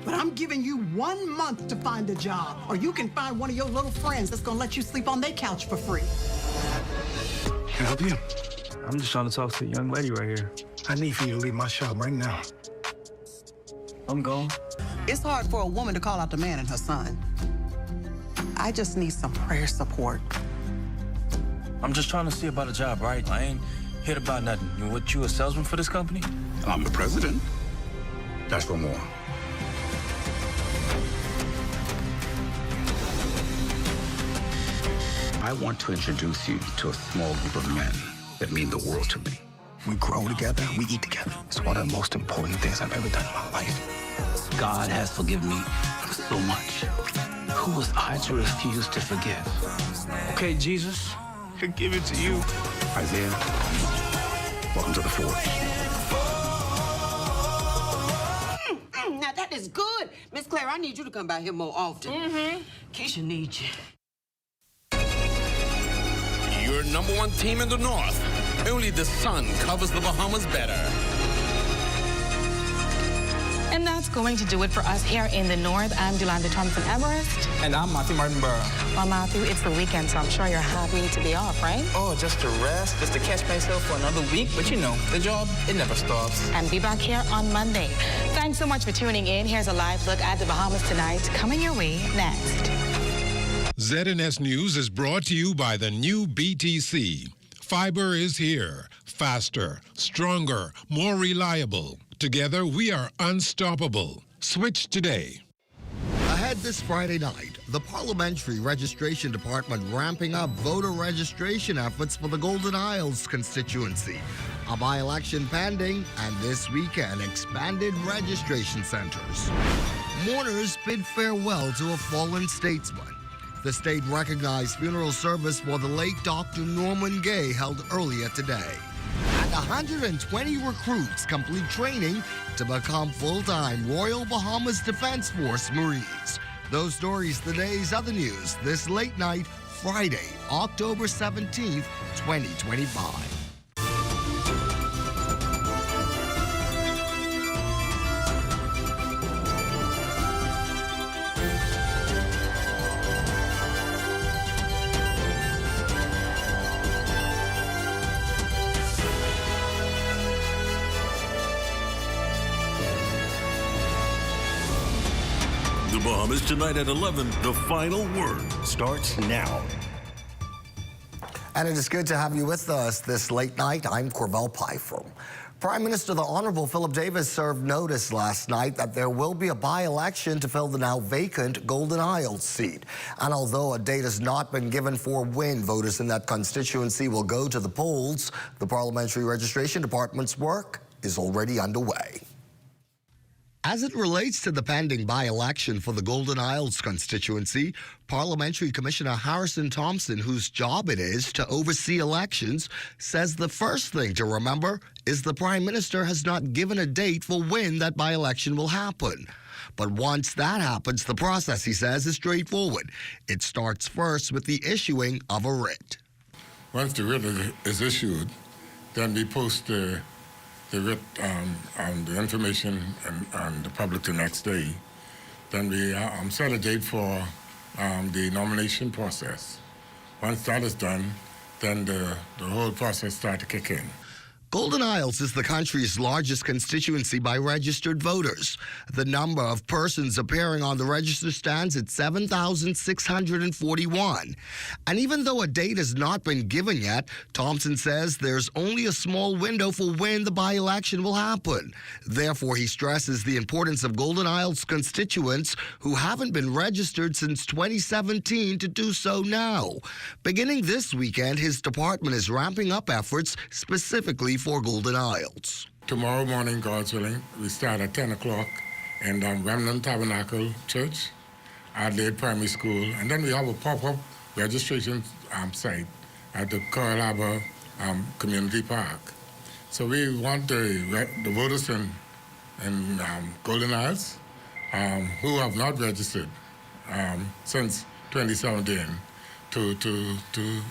But I'm giving you 1 month to find a job, or you can find one of your little friends that's gonna let you sleep on their couch for free. Can I help you? I'm just trying to talk to a young lady right here. I need for you to leave my shop right now. I'm gone. It's hard for a woman to call out the man and her son. I just need some prayer support. I'm just trying to see about a job, right? I ain't heard about nothing. What, you a salesman for this company? I'm the president. That's for more. I want to introduce you to a small group of men that mean the world to me. We grow together, we eat together. It's one of the most important things I've ever done in my life. God has forgiven me so much. Who was I to refuse to forgive? Okay, Jesus, I give it to you. Isaiah, welcome to the forge. Now that is good. Miss Claire, I need you to come by here more often. Mm-hmm. Keisha needs you. Your #1 team in the North. Only the sun covers the Bahamas better. And that's going to do it for us here in the North. I'm Delonda Thompson-Everest. And I'm Matthew Martin-Burr. Well, Matthew, it's the weekend, so I'm sure you're happy to be off, right? Oh, just to rest, just to catch myself for another week. But you know, the job, it never stops. And be back here on Monday. Thanks so much for tuning in. Here's a live look at the Bahamas tonight. Coming your way next. ZNS News is brought to you by the new BTC. Fiber is here. Faster, stronger, more reliable. Together, we are unstoppable. Switch today. Ahead this Friday night, the Parliamentary Registration Department ramping up voter registration efforts for the Golden Isles constituency. A by-election pending, and this weekend, expanded registration centers. Mourners bid farewell to a fallen statesman. The state recognized funeral service for the late Dr. Norman Gay held earlier today. And 120 recruits complete training to become full-time Royal Bahamas Defense Force Marines. Those stories, today's other news, this late night, Friday, October 17th, 2025. The Bahamas tonight at 11. The final word starts now. And it is good to have you with us this late night. I'm Corvell Pfeiffer. Prime Minister the Honorable Philip Davis served notice last night that there will be a by-election to fill the now vacant Golden Isles seat. And although a date has not been given for when voters in that constituency will go to the polls, the Parliamentary Registration Department's work is already underway. As it relates to the pending by-election for the Golden Isles constituency, Parliamentary Commissioner Harrison Thompson, whose job it is to oversee elections, says the first thing to remember is the Prime Minister has not given a date for when that by-election will happen. But once that happens, the process, he says, is straightforward. It starts first with the issuing of a writ. Once the writ is issued, then we post the writ and the information and the public the next day. Then we set a date for the nomination process. Once that is done, then the whole process starts to kick in. Golden Isles is the country's largest constituency by registered voters. The number of persons appearing on the register stands at 7,641. And even though a date has not been given yet, Thompson says there's only a small window for when the by-election will happen. Therefore, he stresses the importance of Golden Isles constituents who haven't been registered since 2017 to do so now. Beginning this weekend, his department is ramping up efforts specifically for Golden Isles. Tomorrow morning, God's willing, we start at 10 o'clock in Remnant Tabernacle Church, Adelaide Primary School, and then we have a pop-up registration site at the Coral Harbour Community Park. So we want the voters in Golden Isles who have not registered since 2017 to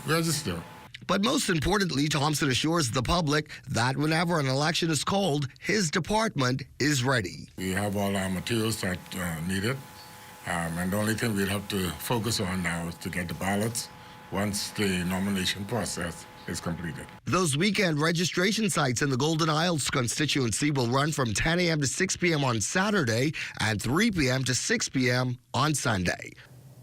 register. But most importantly, Thompson assures the public that whenever an election is called, his department is ready. We have all our materials that needed, and the only thing we'll have to focus on now is to get the ballots once the nomination process is completed. Those weekend registration sites in the Golden Isles constituency will run from 10 a.m. to 6 p.m. on Saturday and 3 p.m. to 6 p.m. on Sunday.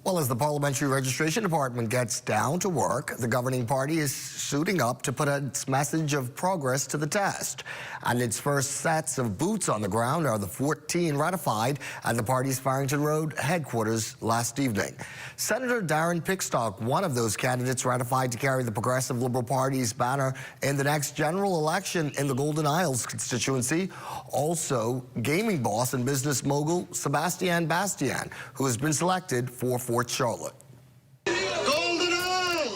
Well, as the Parliamentary Registration Department gets down to work, the governing party is suiting up to put its message of progress to the test. And its first sets of boots on the ground are the 14 ratified at the party's Farrington Road headquarters last evening. Senator Darren Pickstock, one of those candidates ratified to carry the Progressive Liberal Party's banner in the next general election in the Golden Isles constituency. Also, gaming boss and business mogul Sebastian Bastian, who has been selected for Fort Charlotte. Golden Isles!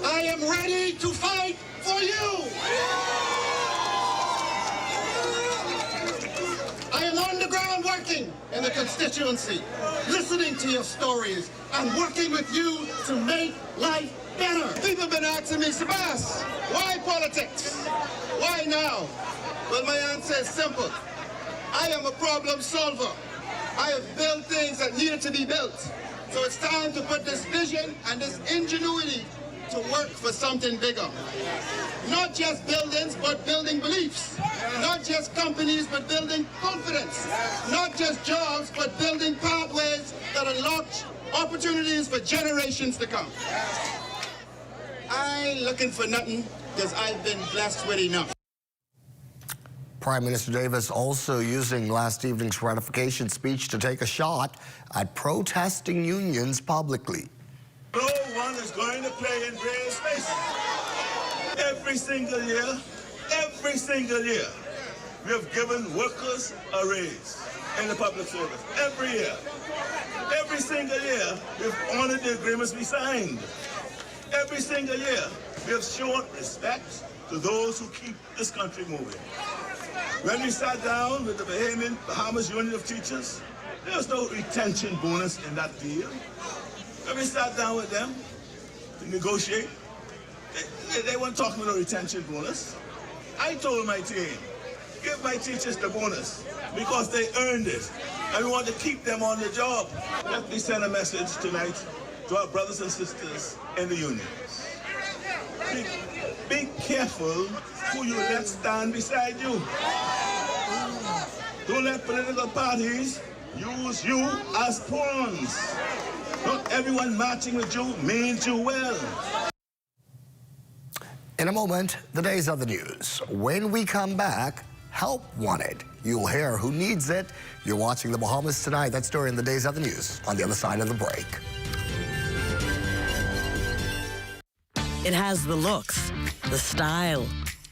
I am ready to fight for you! I am on the ground working in the constituency, listening to your stories and working with you to make life better. People have been asking me, Sebas, why politics? Why now? Well, my answer is simple. I am a problem solver. I have built things that needed to be built. So it's time to put this vision and this ingenuity to work for something bigger. Not just buildings, but building beliefs. Not just companies, but building confidence. Not just jobs, but building pathways that unlock opportunities for generations to come. I ain't looking for nothing because I've been blessed with enough. Prime Minister Davis also using last evening's ratification speech to take a shot at protesting unions publicly. No one is going to play in gray space. Every single year, we have given workers a raise in the public service. Every year. Every single year, we've honored the agreements we signed. Every single year, we have shown respect to those who keep this country moving. When we sat down with the Bahamas Union of Teachers, there was no retention bonus in that deal. When we sat down with them to negotiate, they weren't talking about a retention bonus. I told my team, give my teachers the bonus because they earned it, and we want to keep them on the job. Let me send a message tonight to our brothers and sisters in the unions. Be careful who you let stand beside you. Don't let political parties use you as pawns. Not everyone marching with you means you well. In a moment, the day's other news. When we come back, help wanted. You'll hear who needs it. You're watching the Bahamas Tonight. That story in the day's other news on the other side of the break. It has the looks, the style,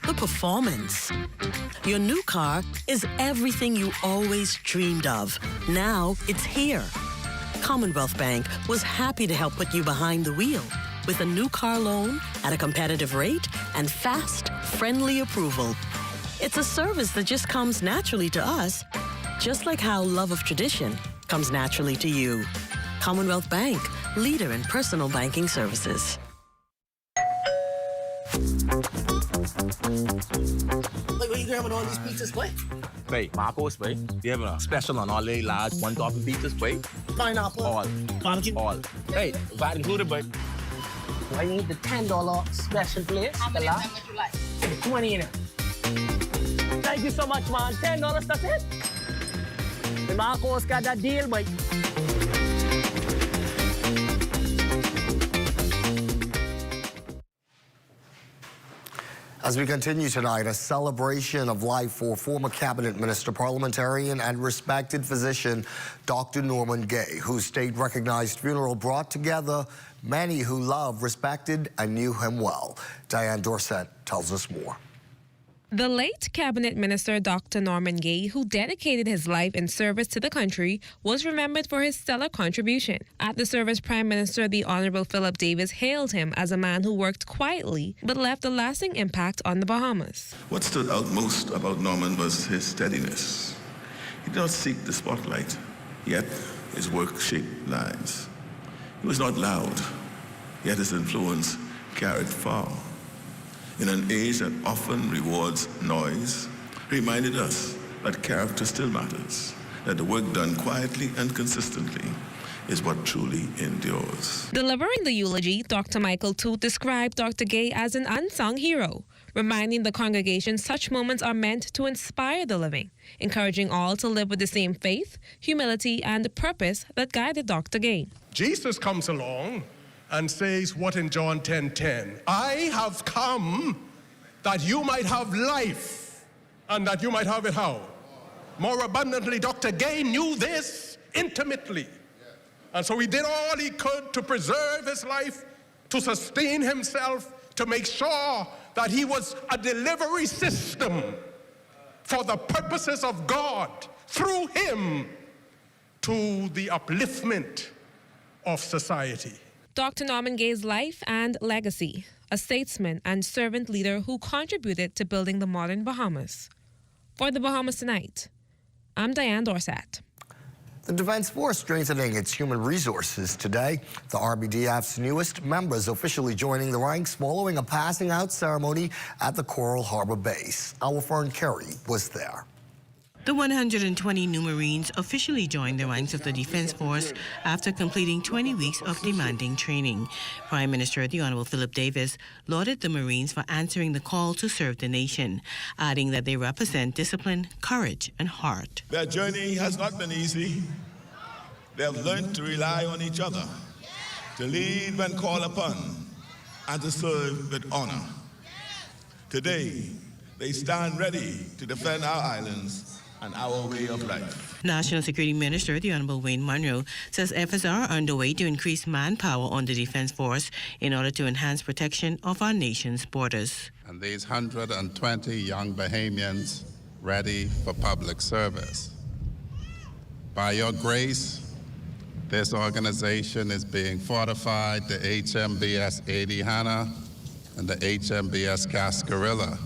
the performance. Your new car is everything you always dreamed of. Now it's here. Commonwealth Bank was happy to help put you behind the wheel with a new car loan at a competitive rate and fast, friendly approval. It's a service that just comes naturally to us, just like how love of tradition comes naturally to you. Commonwealth Bank, leader in personal banking services. Like, what are you grabbing all these pizzas, wait? Wait, Marcos, wait. We have a special on all the large one-topping pizzas, wait. Pineapple. All. Barbecue. All. Hey, that included, but I need the $10 special place. How many of them would you like? 20 in it. Thank you so much, man. $10, that's it. The Marcos got that deal, but... As we continue tonight, a celebration of life for former cabinet minister, parliamentarian, and respected physician, Dr. Norman Gay, whose state-recognized funeral brought together many who loved, respected, and knew him well. Diane Dorsett tells us more. The late Cabinet Minister Dr. Norman Gay, who dedicated his life and service to the country, was remembered for his stellar contribution. At the service, Prime Minister the Honorable Philip Davis hailed him as a man who worked quietly but left a lasting impact on the Bahamas. What stood out most about Norman was his steadiness. He did not seek the spotlight, yet his work shaped lives. He was not loud, yet his influence carried far. In an age that often rewards noise, he reminded us that character still matters, that the work done quietly and consistently is what truly endures. Delivering the eulogy, Dr. Michael Toot described Dr. Gay as an unsung hero, reminding the congregation such moments are meant to inspire the living, encouraging all to live with the same faith, humility, and purpose that guided Dr. Gay. Jesus comes along and says what in John 10:10, I have come that you might have life and that you might have it how? More abundantly. Dr. Gay knew this intimately. And so he did all he could to preserve his life, to sustain himself, to make sure that he was a delivery system for the purposes of God through him to the upliftment of society. Dr. Norman Gay's life and legacy, a statesman and servant leader who contributed to building the modern Bahamas. For the Bahamas Tonight, I'm Diane Dorsat. The Defense Force strengthening its human resources today. The RBDF's newest members officially joining the ranks following a passing out ceremony at the Coral Harbor Base. Our Fern Carey was there. The 120 new Marines officially joined the ranks of the Defense Force after completing 20 weeks of demanding training. Prime Minister the Honorable Philip Davis lauded the Marines for answering the call to serve the nation, adding that they represent discipline, courage, and heart. Their journey has not been easy. They have learned to rely on each other, to lead when called upon, and to serve with honor. Today, they stand ready to defend our islands and our way of life. National Security Minister the Honorable Wayne Munro says efforts are underway to increase manpower on the Defense Force in order to enhance protection of our nation's borders. And these 120 young Bahamians ready for public service. By your grace, this organization is being fortified. The HMBS Adi Hanna and the HMBS Cascarilla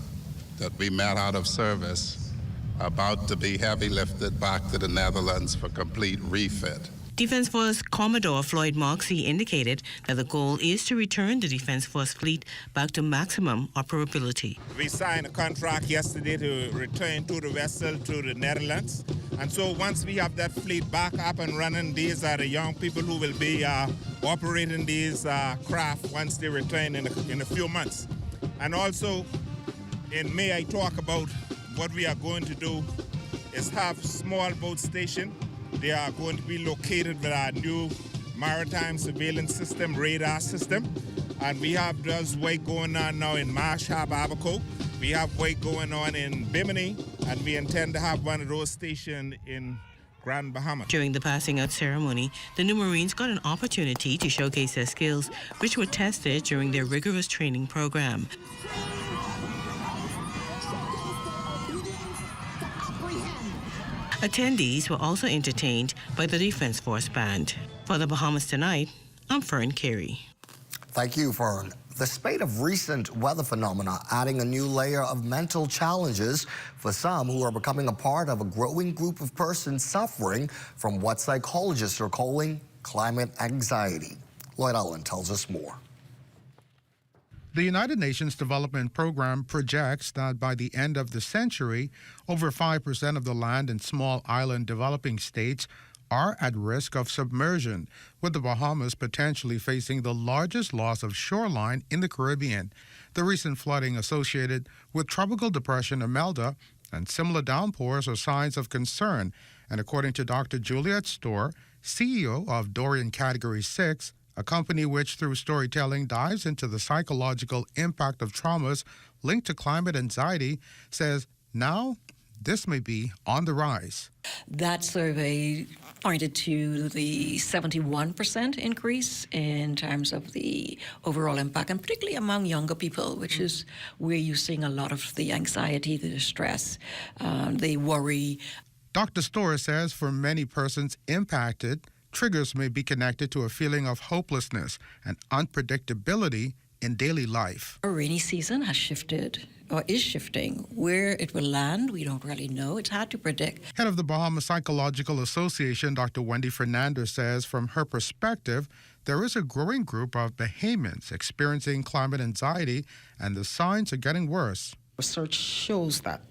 that we met out of service about to be heavy lifted back to the Netherlands for complete refit. Defense Force Commodore Floyd Moxey indicated that the goal is to return the Defense Force fleet back to maximum operability. We signed a contract yesterday to return to the vessel to the Netherlands. And so once we have that fleet back up and running, these are the young people who will be operating these craft once they return in a few months. And also, in May, I talk about what we are going to do is have small boat station. They are going to be located with our new maritime surveillance system, radar system. And we have those work going on now in Marsh Harbor, Abaco. We have work going on in Bimini, and we intend to have one of those stationed in Grand Bahama. During the passing out ceremony, the new Marines got an opportunity to showcase their skills, which were tested during their rigorous training program. Attendees were also entertained by the Defense Force Band. For the Bahamas Tonight, I'm Fern Carey. Thank you, Fern. The spate of recent weather phenomena adding a new layer of mental challenges for some who are becoming a part of a growing group of persons suffering from what psychologists are calling climate anxiety. Lloyd Allen tells us more. The United Nations Development Program projects that by the end of the century, over 5% of the land in small island developing states are at risk of submersion, with the Bahamas potentially facing the largest loss of shoreline in the Caribbean. The recent flooding associated with Tropical Depression Imelda and similar downpours are signs of concern, and according to Dr. Juliet Storr, CEO of Dorian Category 6, a company which, through storytelling, dives into the psychological impact of traumas linked to climate anxiety, says now this may be on the rise. That survey pointed to the 71% increase in terms of the overall impact, and particularly among younger people, which is where you're seeing a lot of the anxiety, the distress, the worry. Dr. Storr says for many persons impacted, triggers may be connected to a feeling of hopelessness and unpredictability in daily life. Our rainy season has shifted, or is shifting. Where it will land, we don't really know. It's hard to predict. Head of the Bahamas Psychological Association, Dr. Wendy Fernandez, says from her perspective, there is a growing group of Bahamians experiencing climate anxiety, and the signs are getting worse. Research shows that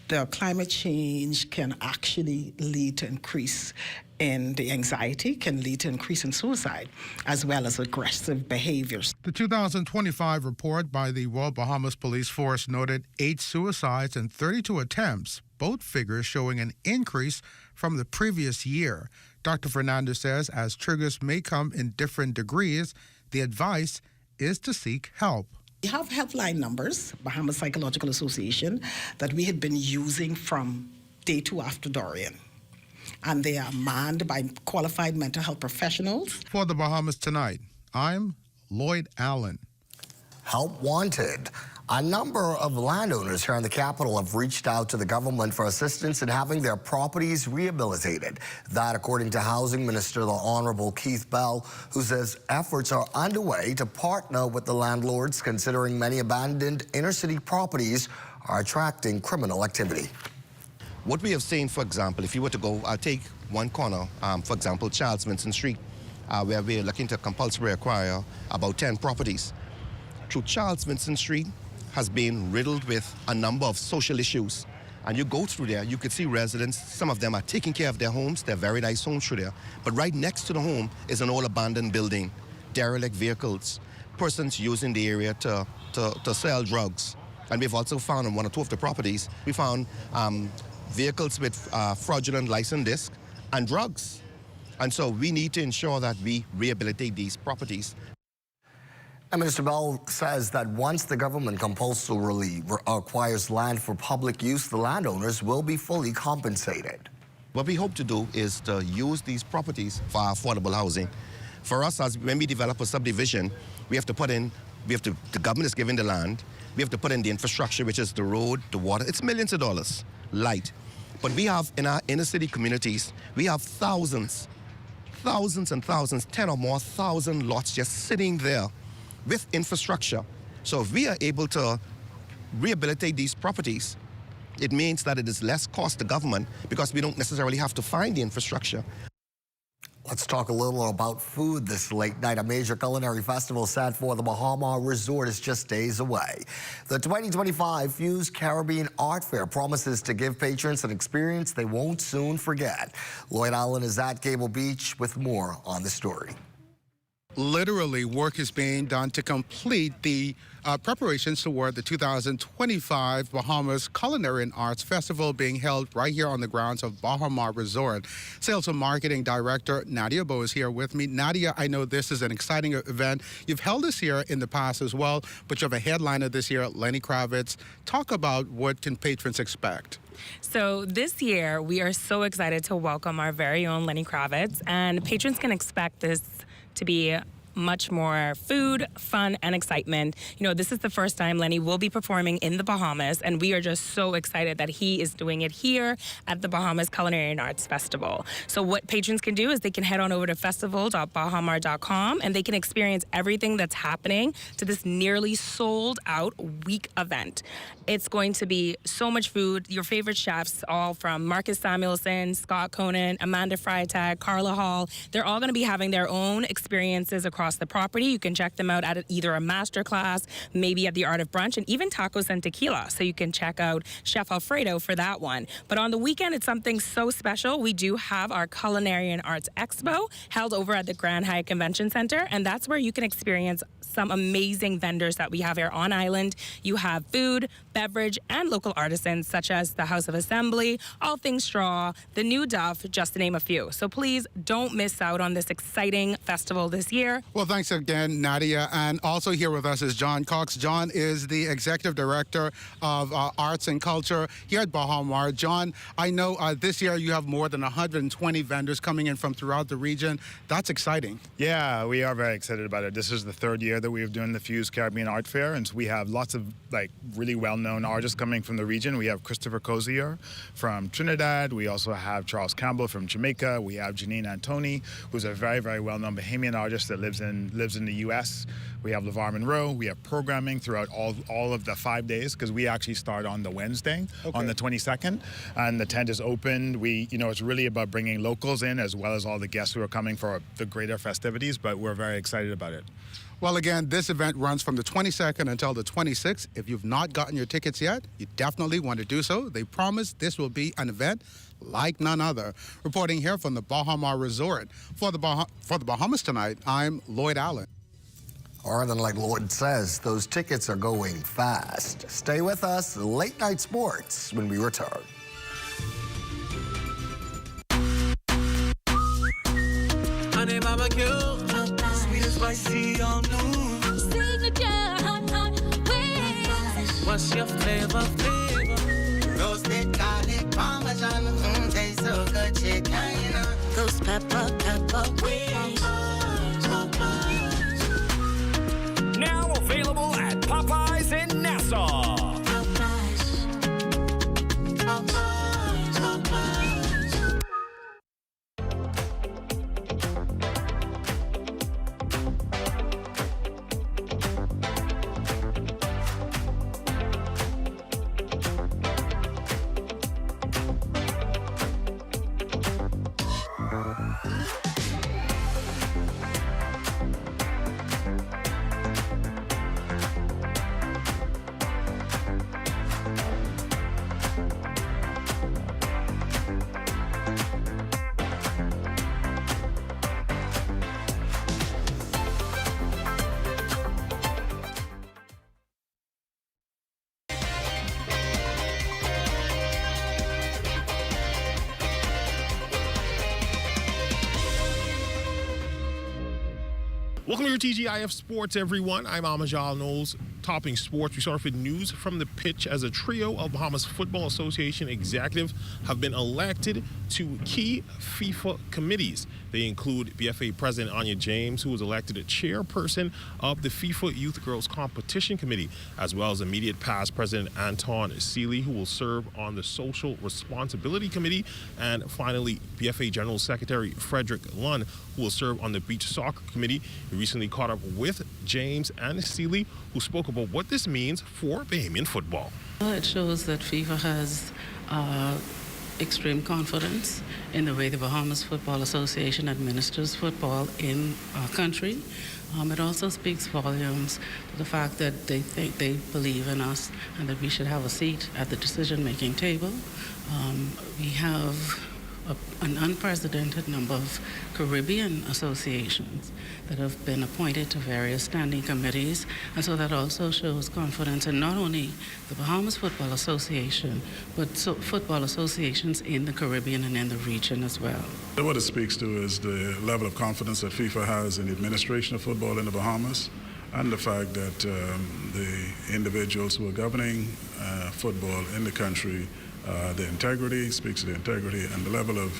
the climate change can actually lead to increase in the anxiety, can lead to increase in suicide, as well as aggressive behaviors. The 2025 report by the Royal Bahamas Police Force noted 8 suicides and 32 attempts, both figures showing an increase from the previous year. Dr. Fernandez says as triggers may come in different degrees, the advice is to seek help. We have helpline numbers, Bahamas Psychological Association, that we had been using from day 2 after Dorian. And they are manned by qualified mental health professionals. For the Bahamas Tonight, I'm Lloyd Allen. Help wanted. A number of landowners here in the capital have reached out to the government for assistance in having their properties rehabilitated. That, according to Housing Minister, the Honorable Keith Bell, who says efforts are underway to partner with the landlords, considering many abandoned inner-city properties are attracting criminal activity. What we have seen, for example, if you were to go, take one corner, for example, Charles Vincent Street, where we are looking to compulsory acquire about 10 properties. Through Charles Vincent Street has been riddled with a number of social issues. And you go through there, you could see residents, some of them are taking care of their homes, they're very nice homes through there. But right next to the home is an old abandoned building, derelict vehicles, persons using the area to sell drugs. And we've also found on 1 or 2 of the properties, we found vehicles with fraudulent license disc and drugs. And so we need to ensure that we rehabilitate these properties. And Minister Bell says that once the government compulsorily acquires land for public use, the landowners will be fully compensated. What we hope to do is to use these properties for affordable housing. For us, when we develop a subdivision, we have to put in, the government is giving the land, we have to put in the infrastructure, which is the road, the water. It's millions of dollars, light. But we have, in our inner city communities, we have thousands and thousands, 10 or more thousand lots just sitting there with infrastructure. So if we are able to rehabilitate these properties, it means that it is less cost to government because we don't necessarily have to find the infrastructure. Let's talk a little about food this late night. A major culinary festival set for the Bahamas Resort is just days away. The 2025 Fuse Caribbean Art Fair promises to give patrons an experience they won't soon forget. Lloyd Allen is at Cable Beach with more on the story. Literally, work is being done to complete the preparations toward the 2025 Bahamas Culinary and Arts Festival being held right here on the grounds of Bahamas Resort. Sales and Marketing Director Nadia Bo is here with me. Nadia, I know this is an exciting event. You've held this here in the past as well, but you have a headliner this year, Lenny Kravitz. Talk about what can patrons expect. So this year, we are so excited to welcome our very own Lenny Kravitz, and patrons can expect this to be much more food, fun, and excitement. You know, this is the first time Lenny will be performing in the Bahamas, and we are just so excited that he is doing it here at the Bahamas Culinary and Arts Festival. So what patrons can do is they can head on over to festival.bahamar.com and they can experience everything that's happening to this nearly sold out week event. It's going to be so much food. Your favorite chefs, all from Marcus Samuelson, Scott Conan, Amanda Freitag, Carla Hall, they're all going to be having their own experiences across the property. You can check them out at either a master class, maybe at the Art of Brunch, and even Tacos and Tequila. So you can check out Chef Alfredo for that one. But on the weekend, it's something so special. We do have our Culinary and Arts Expo held over at the Grand Hyatt Convention Center, and that's where you can experience some amazing vendors that we have here on island. You have food, beverage, and local artisans such as the House of Assembly, All Things Straw, the New Duff, just to name a few. So please don't miss out on this exciting festival this year. Well, thanks again, Nadia. And also here with us is John Cox. John is the Executive Director of Arts and Culture here at Bahamas. John, I know this year you have more than 120 vendors coming in from throughout the region. That's exciting. Yeah, we are very excited about it. This is the third year that we are doing the Fuse Caribbean Art Fair, and so we have lots of really well-known artists coming from the region. We have Christopher Cozier from Trinidad. We also have Charles Campbell from Jamaica. We have Janine Antoni, who's a very, very well-known Bahamian artist that lives lives in the U.S. We have LeVar Monroe. We have programming throughout all of the 5 days, because we actually start on the Wednesday, on the 22nd, and the tent is open. It's really about bringing locals in as well as all the guests who are coming for the greater festivities, but we're very excited about it. Well, again, this event runs from the 22nd until the 26th. If you've not gotten your tickets yet, you definitely want to do so. They promise this will be an event like none other. Reporting here from the Bahamas Resort. For the Bahamas Tonight, I'm Lloyd Allen. Or then, like Lloyd says, those tickets are going fast. Stay with us, Late Night Sports, when we return. Honey barbecue, sweet and spicy on noon. Signature hot wings. What's your flavor? Roasted garlic parmesan, tastes so good, chicken. Those pepper wings. Now available at Popeyes in Nassau. Welcome to your TGIF Sports, everyone. I'm Amajal Knowles. Topping sports, we start off with news from the pitch as a trio of Bahamas Football Association executives have been elected to key FIFA committees. They include BFA President Anya James, who was elected a chairperson of the FIFA Youth Girls Competition Committee, as well as immediate past President Anton Seeley, who will serve on the Social Responsibility Committee, and finally BFA General Secretary Frederick Lunn, who will serve on the Beach Soccer Committee. We recently caught up with James and Seeley, who spoke about what this means for Bahamian football. Well, it shows that FIFA has extreme confidence in the way the Bahamas Football Association administers football in our country. It also speaks volumes to the fact that they think they believe in us and that we should have a seat at the decision-making table. We have an unprecedented number of Caribbean associations that have been appointed to various standing committees, and so that also shows confidence in not only the Bahamas Football Association, but football associations in the Caribbean and in the region as well. What it speaks to is the level of confidence that FIFA has in the administration of football in the Bahamas, and the fact that the individuals who are governing football in the country, the integrity, speaks to the integrity and the level of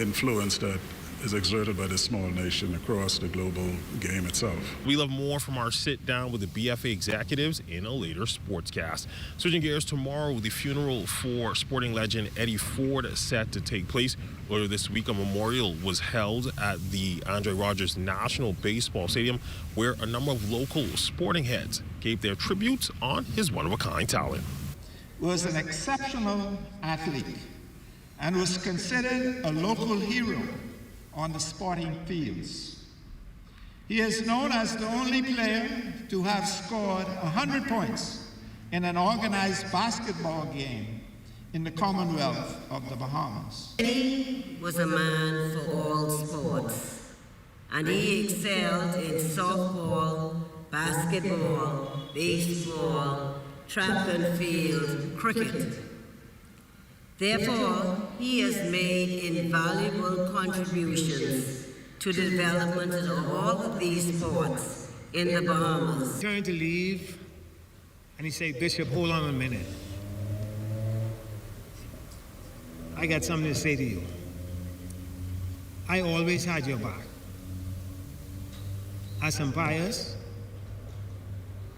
influence that is exerted by this small nation across the global game itself. We'll have more from our sit-down with the BFA executives in a later sportscast. Switching gears, tomorrow, the funeral for sporting legend Eddie Ford is set to take place. Earlier this week, a memorial was held at the Andre Rogers National Baseball Stadium, where a number of local sporting heads gave their tributes on his one-of-a-kind talent. Was an exceptional athlete and was considered a local hero on the sporting fields. He is known as the only player to have scored 100 points in an organized basketball game in the Commonwealth of the Bahamas. He was a man for all sports, and he excelled in softball, basketball, baseball, track and field, cricket. Therefore, he has made invaluable contributions to the development of all of these sports in the Bahamas. He turned to leave, and he said, "Bishop, hold on a minute. I got something to say to you. I always had your back. As umpires,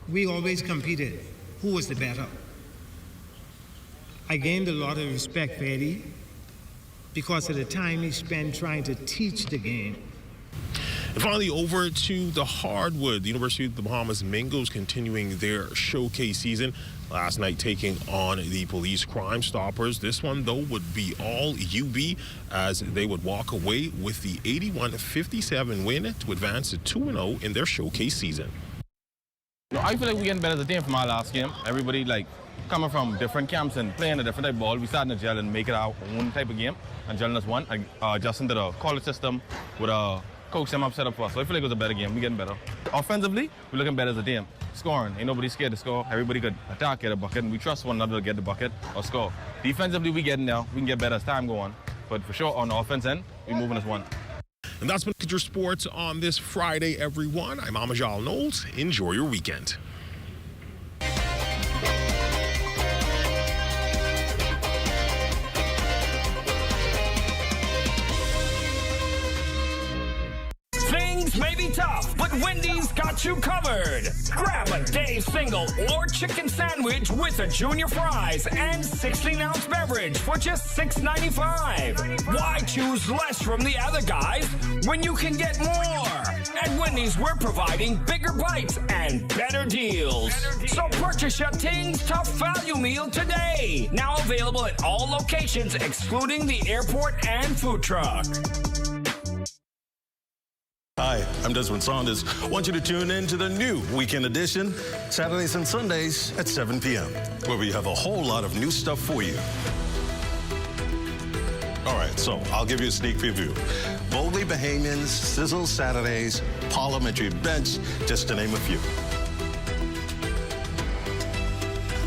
we always competed. Who was the better? I gained a lot of respect for Eddie because of the time he spent trying to teach the game." And finally, over to the hardwood. The University of the Bahamas Mingoes continuing their showcase season. Last night taking on the Police Crime Stoppers. This one, though, would be all UB as they would walk away with the 81-57 win to advance to 2-0 in their showcase season. I feel like we're getting better as a team from our last game. Everybody, like, coming from different camps and playing a different type of ball. We starting to gel and make it our own type of game. And gelling us one, adjusting to the college system with a coach them up, set up for us. So I feel like it was a better game. We're getting better. Offensively, we're looking better as a team. Scoring, ain't nobody scared to score. Everybody could attack, get a bucket, and we trust one another to get the bucket or score. Defensively, we getting there. We can get better as time go on. But for sure, on the offense end, we're moving as one. And that's been your sports on this Friday, everyone. I'm Amajal Knowles. Enjoy your weekend. Things may be tough, but Wendy's got you covered. Grab a Dave's single or chicken sandwich with a junior fries and 16-ounce beverage for just $6.95. Why choose less from the other guys when you can get more? At Wendy's, we're providing bigger bites and better deals. So purchase your Things Tough Value Meal today. Now available at all locations excluding the airport and food truck. Hi, I'm Desmond Saunders. I want you to tune in to the new Weekend Edition, Saturdays and Sundays at 7 p.m., where we have a whole lot of new stuff for you. All right, so I'll give you a sneak preview. Boldly Bahamians, Sizzle Saturdays, Parliamentary Bench, just to name a few.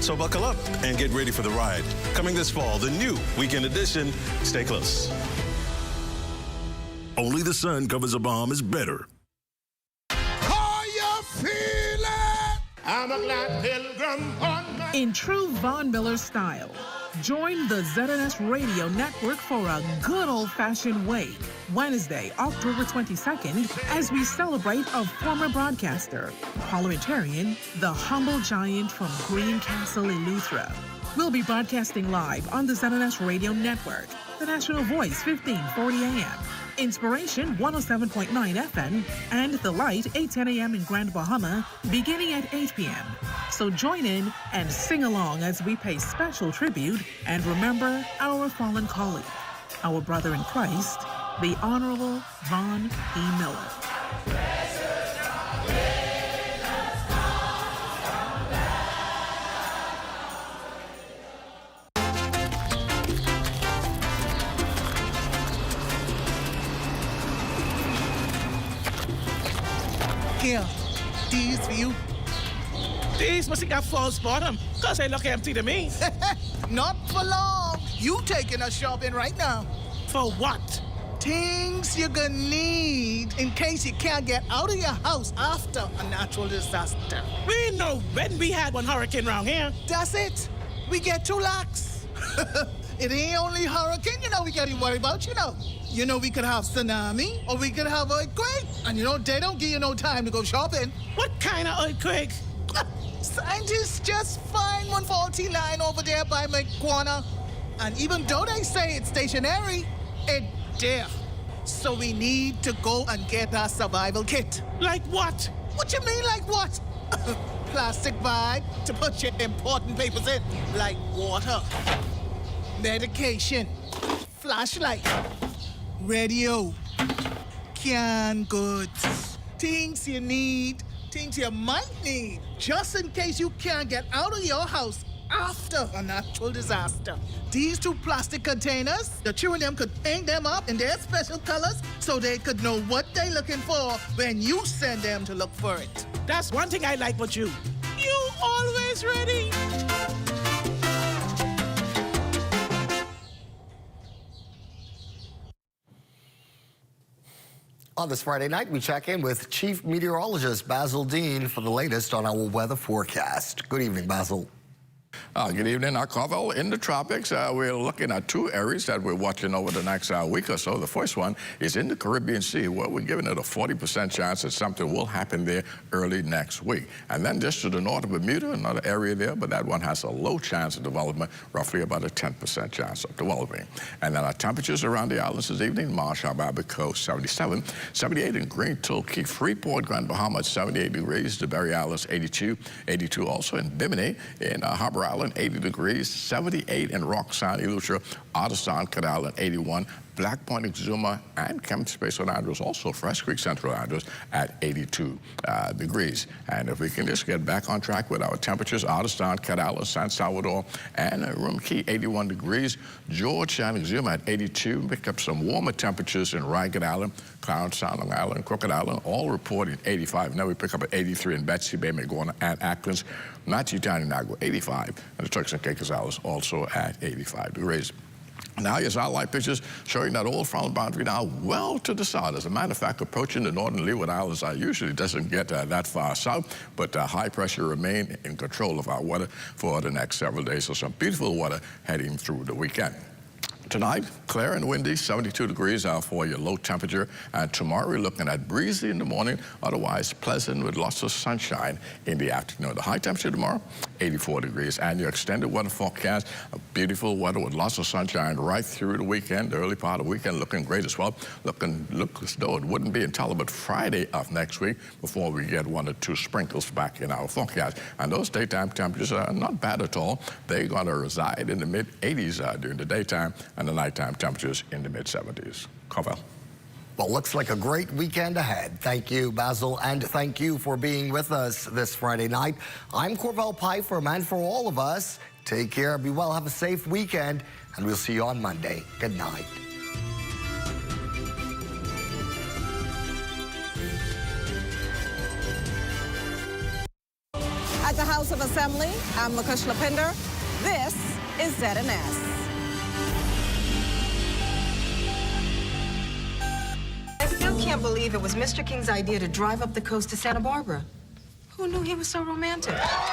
So buckle up and get ready for the ride. Coming this fall, the new Weekend Edition. Stay close. Only the sun covers the Bahamas better. How you feeling? I'm a glad pilgrim on my... In true Von Miller style, join the ZNS Radio Network for a good old-fashioned wake. Wednesday, October 22nd, as we celebrate a former broadcaster, parliamentarian, the humble giant from Greencastle, Eleuthera. We'll be broadcasting live on the ZNS Radio Network, the National Voice, 1540 AM. Inspiration 107.9 FM and The Light 8:10 a.m. in Grand Bahama beginning at 8 p.m. So join in and sing along as we pay special tribute and remember our fallen colleague, our brother in Christ, the Honorable Von E. Miller. Here, these for you. These must have got false bottom, because they look empty to me. Not for long. You taking us shopping right now. For what? Things you're gonna need in case you can't get out of your house after a natural disaster. We know when we had one hurricane around here. That's it. We get 2 lakhs. It ain't only hurricane, we gotta worry about, we could have tsunami, or we could have earthquake. And they don't give you no time to go shopping. What kind of earthquake? Scientists just find one faulty line over there by my corner. And even though they say it's stationary, it's there. So we need to go and get our survival kit. Like what? What you mean, like what? Plastic bag to put your important papers in, like water, medication, flashlight, radio, canned goods, things you need, things you might need, just in case you can't get out of your house after a natural disaster. These 2 plastic containers, the 2 of them could paint them up in their special colors so they could know what they're looking for when you send them to look for it. That's one thing I like about you. You always ready. On this Friday night, we check in with Chief Meteorologist Basil Dean for the latest on our weather forecast. Good evening, Basil. Good evening, Carvel. In the tropics, we're looking at two areas that we're watching over the next week or so. The first one is in the Caribbean Sea, where we're giving it a 40% chance that something will happen there early next week. And then just to the north of Bermuda, another area there, but that one has a low chance of development, roughly about a 10% chance of developing. And then our temperatures around the islands this evening: Marshall, Barbacoa, 77, 78 in Green, Tulkey, Freeport, Grand Bahama, 78 degrees, the Berry Islands, 82, 82 also in Bimini, in Harbor Island, 80 degrees, 78 in Roxanne, Eleuthera, Otterstown, Cat Island, 81, Black Point, Exuma, and Kemp's Space St. Andrews, also Fresh Creek, Central Andrews, at 82 degrees. And if we can just get back on track with our temperatures: Otterstown, Cat Island, San Salvador, and Rum Key, 81 degrees, George and Exuma at 82, pick up some warmer temperatures in Ragged Island, Clarence, Long Island, Crooked Island, all reporting 85. And then we pick up at 83 in Betsy Bay, Magona, and Atkins, Matthew Town, Nagua, 85, and the Turks and Caicos Islands also at 85 degrees. Now, your satellite pictures showing that old frontal boundary now well to the south. As a matter of fact, approaching the northern Leeward Islands usually doesn't get that far south, but high pressure remain in control of our weather for the next several days. So some beautiful weather heading through the weekend. Tonight, clear and windy, 72 degrees for your low temperature. And tomorrow, we're looking at breezy in the morning, otherwise pleasant with lots of sunshine in the afternoon. The high temperature tomorrow, 84 degrees. And your extended weather forecast, beautiful weather with lots of sunshine right through the weekend. The early part of the weekend looking great as well. Look as though it wouldn't be until about Friday of next week before we get 1 or 2 sprinkles back in our forecast. And those daytime temperatures are not bad at all. They're going to reside in the mid-80s during the daytime, and the nighttime temperatures in the mid-70s. Carvel. Well, looks like a great weekend ahead. Thank you, Basil, and thank you for being with us this Friday night. I'm Corvell Pfeiffer, and for all of us, take care, be well, have a safe weekend, and we'll see you on Monday. Good night. At the House of Assembly, I'm Lakush Lapinder. This is ZNS. I still can't believe it was Mr. King's idea to drive up the coast to Santa Barbara. Who knew he was so romantic?